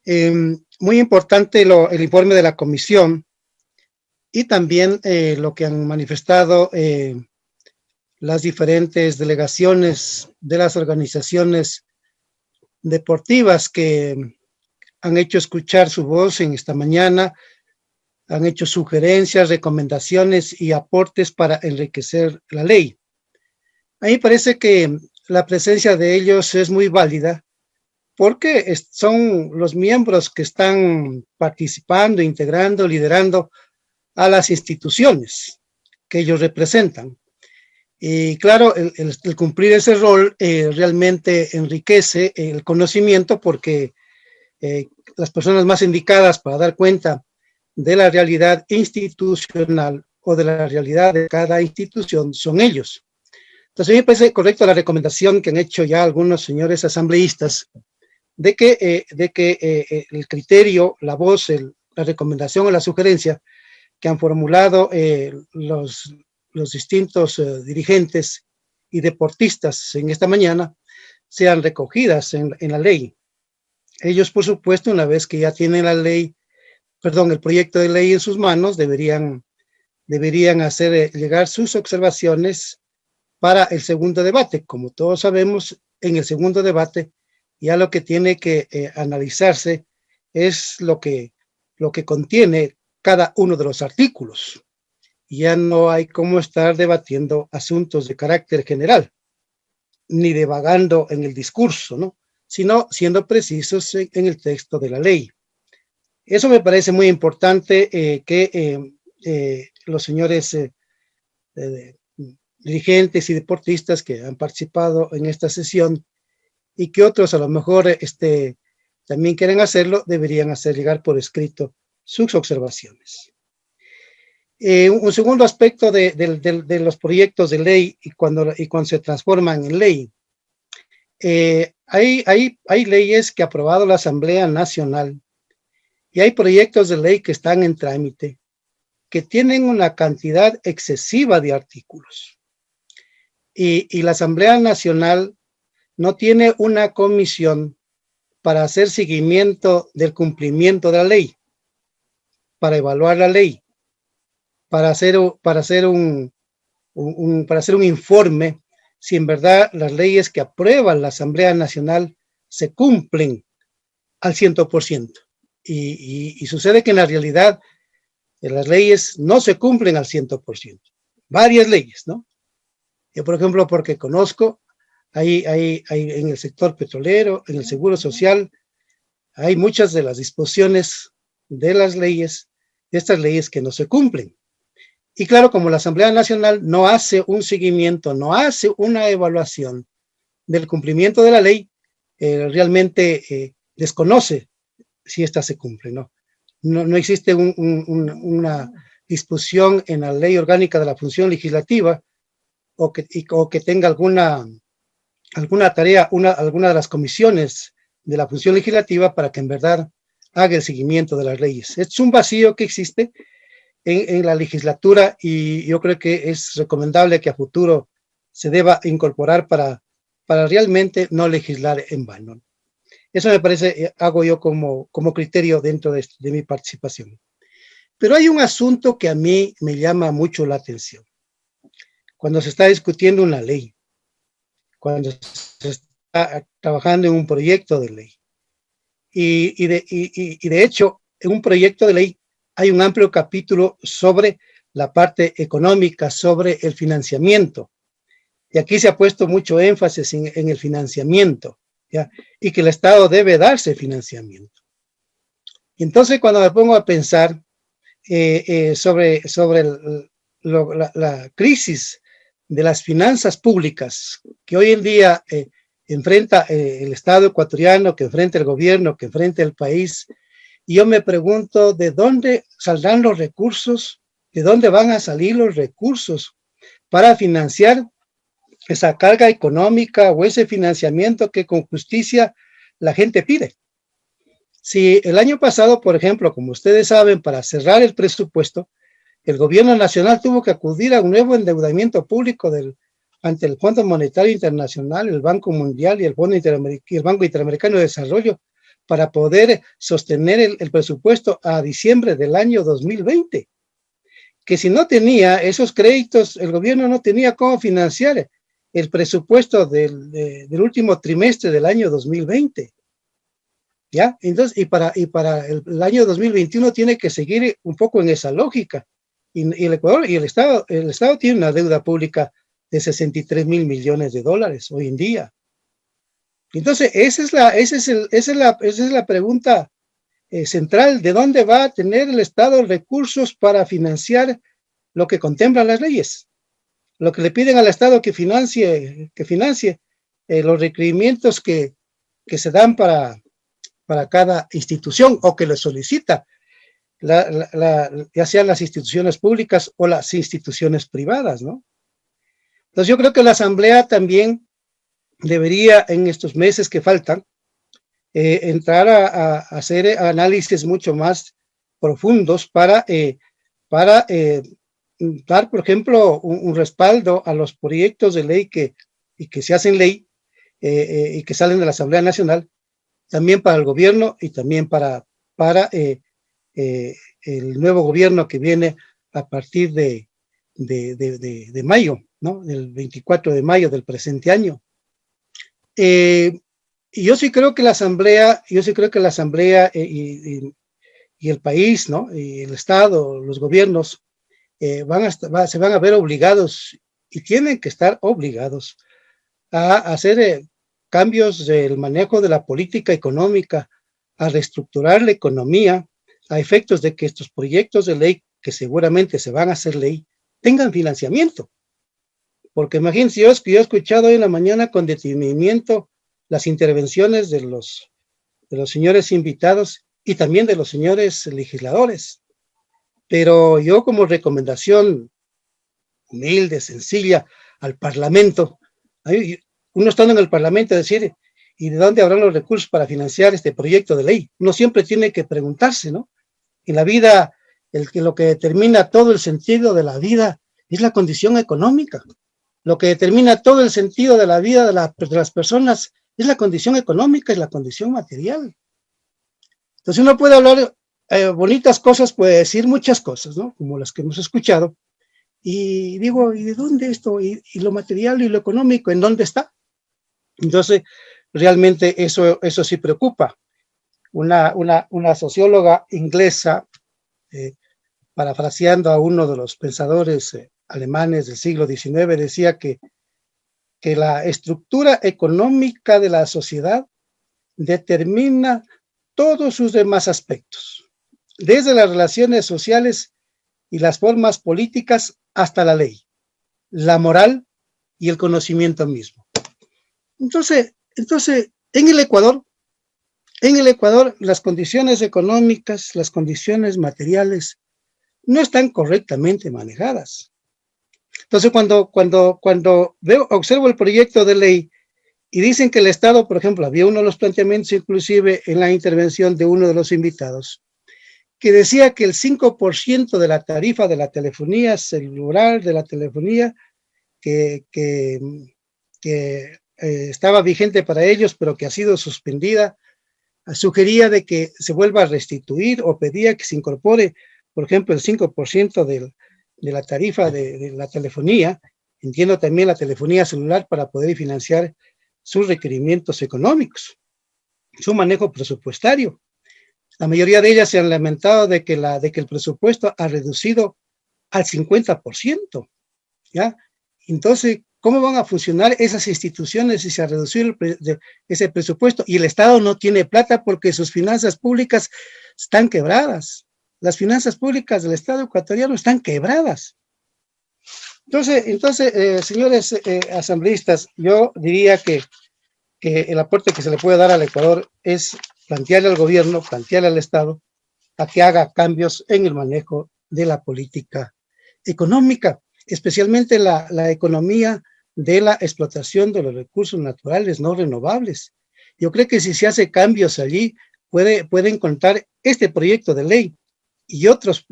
Muy importante el informe de la comisión y también lo que han manifestado las diferentes delegaciones de las organizaciones deportivas que han hecho escuchar su voz en esta mañana, han hecho sugerencias, recomendaciones y aportes para enriquecer la ley. A mí me parece que la presencia de ellos es muy válida porque son los miembros que están participando, integrando, liderando a las instituciones que ellos representan. Y claro, el cumplir ese rol realmente enriquece el conocimiento porque las personas más indicadas para dar cuenta de la realidad institucional o de la realidad de cada institución son ellos. Entonces, a mí me parece correcta la recomendación que han hecho ya algunos señores asambleístas de que el criterio, la voz, la recomendación o la sugerencia que han formulado los distintos dirigentes y deportistas en esta mañana sean recogidas en la ley. Ellos, por supuesto, una vez que ya tienen el proyecto de ley en sus manos, deberían hacer llegar sus observaciones para el segundo debate. Como todos sabemos, en el segundo debate ya lo que tiene que analizarse es lo que contiene cada uno de los artículos. Ya no hay cómo estar debatiendo asuntos de carácter general, ni divagando en el discurso, ¿no? Sino siendo precisos en el texto de la ley. Eso me parece muy importante que los señores dirigentes y deportistas que han participado en esta sesión y que otros a lo mejor también quieren hacerlo, deberían hacer llegar por escrito sus observaciones. Un segundo aspecto de los proyectos de ley y cuando se transforman en ley. Hay leyes que ha aprobado la Asamblea Nacional y hay proyectos de ley que están en trámite que tienen una cantidad excesiva de artículos. Y la Asamblea Nacional no tiene una comisión para hacer seguimiento del cumplimiento de la ley, para evaluar la ley, para hacer un informe si en verdad las leyes que aprueba la Asamblea Nacional se cumplen al 100%. Y sucede que en la realidad las leyes no se cumplen al 100%. Varias leyes, ¿no? Yo, por ejemplo, porque conozco, hay en el sector petrolero, en el seguro social, hay muchas de las disposiciones de las leyes, de estas leyes que no se cumplen. Y claro, como la Asamblea Nacional no hace un seguimiento, no hace una evaluación del cumplimiento de la ley, realmente desconoce si ésta se cumple, ¿no? No existe una disposición en la ley orgánica de la función legislativa o que tenga alguna tarea, alguna de las comisiones de la función legislativa para que en verdad haga el seguimiento de las leyes. Es un vacío que existe en la legislatura y yo creo que es recomendable que a futuro se deba incorporar para realmente no legislar en vano. Eso me parece, hago yo como criterio dentro de mi participación. Pero hay un asunto que a mí me llama mucho la atención. Cuando se está discutiendo una ley, cuando se está trabajando en un proyecto de ley. Y de hecho, en un proyecto de ley hay un amplio capítulo sobre la parte económica, sobre el financiamiento. Y aquí se ha puesto mucho énfasis en el financiamiento, ¿ya? Y que el Estado debe darse financiamiento. Y entonces, cuando me pongo a pensar sobre la crisis de las finanzas públicas que hoy en día enfrenta el Estado ecuatoriano, que enfrenta el gobierno, que enfrenta el país, y yo me pregunto de dónde saldrán los recursos, de dónde van a salir los recursos para financiar esa carga económica o ese financiamiento que con justicia la gente pide. Si el año pasado, por ejemplo, como ustedes saben, para cerrar el presupuesto, el gobierno nacional tuvo que acudir a un nuevo endeudamiento público ante el Fondo Monetario Internacional, el Banco Mundial y el Banco Interamericano de Desarrollo para poder sostener el presupuesto a diciembre del año 2020. Que si no tenía esos créditos, el gobierno no tenía cómo financiar el presupuesto del último trimestre del año 2020. ¿Ya? Entonces, y para el año 2021 tiene que seguir un poco en esa lógica. Y el Ecuador y el Estado tiene una deuda pública de 63 mil millones de dólares hoy en día. Entonces, esa es la pregunta central: ¿de dónde va a tener el Estado recursos para financiar lo que contemplan las leyes? Lo que le piden al Estado que financie los requerimientos que se dan para cada institución o que le solicita, ya sean las instituciones públicas o las instituciones privadas, ¿no? Entonces yo creo que la Asamblea también debería, en estos meses que faltan, entrar a hacer análisis mucho más profundos para dar, por ejemplo, un respaldo a los proyectos de ley que se hacen ley y que salen de la Asamblea Nacional, también para el gobierno y también para el nuevo gobierno que viene a partir de mayo, ¿no? Del 24 de mayo del presente año. Y yo sí creo que la Asamblea, y el país, ¿no? Y el Estado, los gobiernos, se van a ver obligados y tienen que estar obligados a hacer cambios del manejo de la política económica, a reestructurar la economía, a efectos de que estos proyectos de ley, que seguramente se van a hacer ley, tengan financiamiento. Porque imagínense, yo he escuchado hoy en la mañana con detenimiento las intervenciones de los señores invitados y también de los señores legisladores. Pero yo, como recomendación humilde, sencilla, al Parlamento, uno estando en el Parlamento, decir, ¿y de dónde habrán los recursos para financiar este proyecto de ley? Uno siempre tiene que preguntarse, ¿no? En la vida, lo que determina todo el sentido de la vida es la condición económica. Lo que determina todo el sentido de la vida de las personas es la condición económica, es la condición material. Entonces uno puede hablar bonitas cosas, puede decir muchas cosas, ¿no? Como las que hemos escuchado. Y digo, ¿y de dónde esto? ¿Y lo material y lo económico? ¿En dónde está? Entonces, realmente eso sí preocupa. Una socióloga inglesa, parafraseando a uno de los pensadores alemanes del siglo XIX, decía que la estructura económica de la sociedad determina todos sus demás aspectos, desde las relaciones sociales y las formas políticas hasta la ley, la moral y el conocimiento mismo. Entonces, en el Ecuador, las condiciones económicas, las condiciones materiales no están correctamente manejadas. Entonces, cuando observo el proyecto de ley y dicen que el Estado, por ejemplo, había uno de los planteamientos, inclusive en la intervención de uno de los invitados, que decía que el 5% de la tarifa de la telefonía celular, de la telefonía que estaba vigente para ellos, pero que ha sido suspendida, sugería de que se vuelva a restituir o pedía que se incorpore, por ejemplo, el 5% de la tarifa de la telefonía, entiendo también la telefonía celular, para poder financiar sus requerimientos económicos, su manejo presupuestario. La mayoría de ellas se han lamentado de que el presupuesto ha reducido al 50%, ¿ya? Entonces, ¿cómo van a funcionar esas instituciones si se ha reducido ese presupuesto y el Estado no tiene plata porque sus finanzas públicas están quebradas? Las finanzas públicas del Estado ecuatoriano están quebradas. Entonces, señores asambleístas, yo diría que el aporte que se le puede dar al Ecuador es plantearle al gobierno, plantearle al Estado, a que haga cambios en el manejo de la política económica, especialmente la economía de la explotación de los recursos naturales no renovables. Yo creo que si se hace cambios allí, pueden contar este proyecto de ley y otros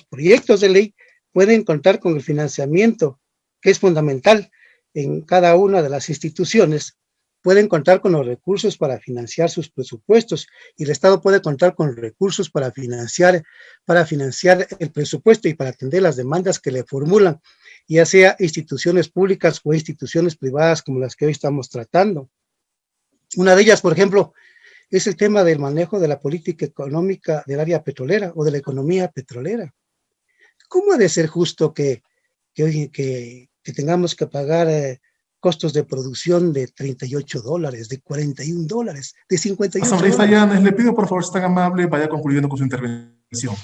proyectos de ley pueden contar con el financiamiento, que es fundamental en cada una de las instituciones, pueden contar con los recursos para financiar sus presupuestos y el Estado puede contar con recursos para financiar el presupuesto y para atender las demandas que le formulan, ya sea instituciones públicas o instituciones privadas como las que hoy estamos tratando. Una de ellas, por ejemplo, es el tema del manejo de la política económica del área petrolera o de la economía petrolera. ¿Cómo ha de ser justo que tengamos que pagar costos de producción de $38, de $41, de Asambleísta $58? Llanes, le pido por favor, si tan amable, vaya concluyendo con su intervención.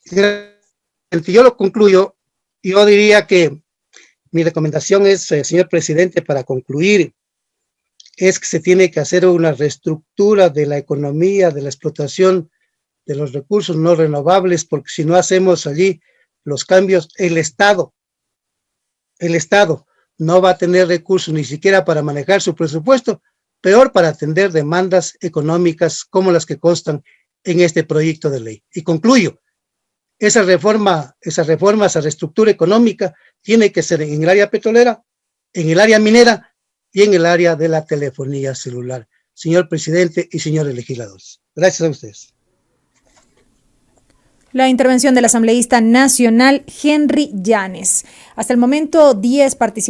Yo lo concluyo. Yo diría que mi recomendación es, señor presidente, para concluir, es que se tiene que hacer una reestructura de la economía, de la explotación de los recursos no renovables, porque si no hacemos allí los cambios, el Estado no va a tener recursos ni siquiera para manejar su presupuesto, peor para atender demandas económicas como las que constan en este proyecto de ley. Y concluyo, esa reestructura económica tiene que ser en el área petrolera, en el área minera y en el área de la telefonía celular. Señor presidente y señores legisladores, gracias a ustedes. La intervención del asambleísta nacional Henry Llanes. Hasta el momento, 10 participantes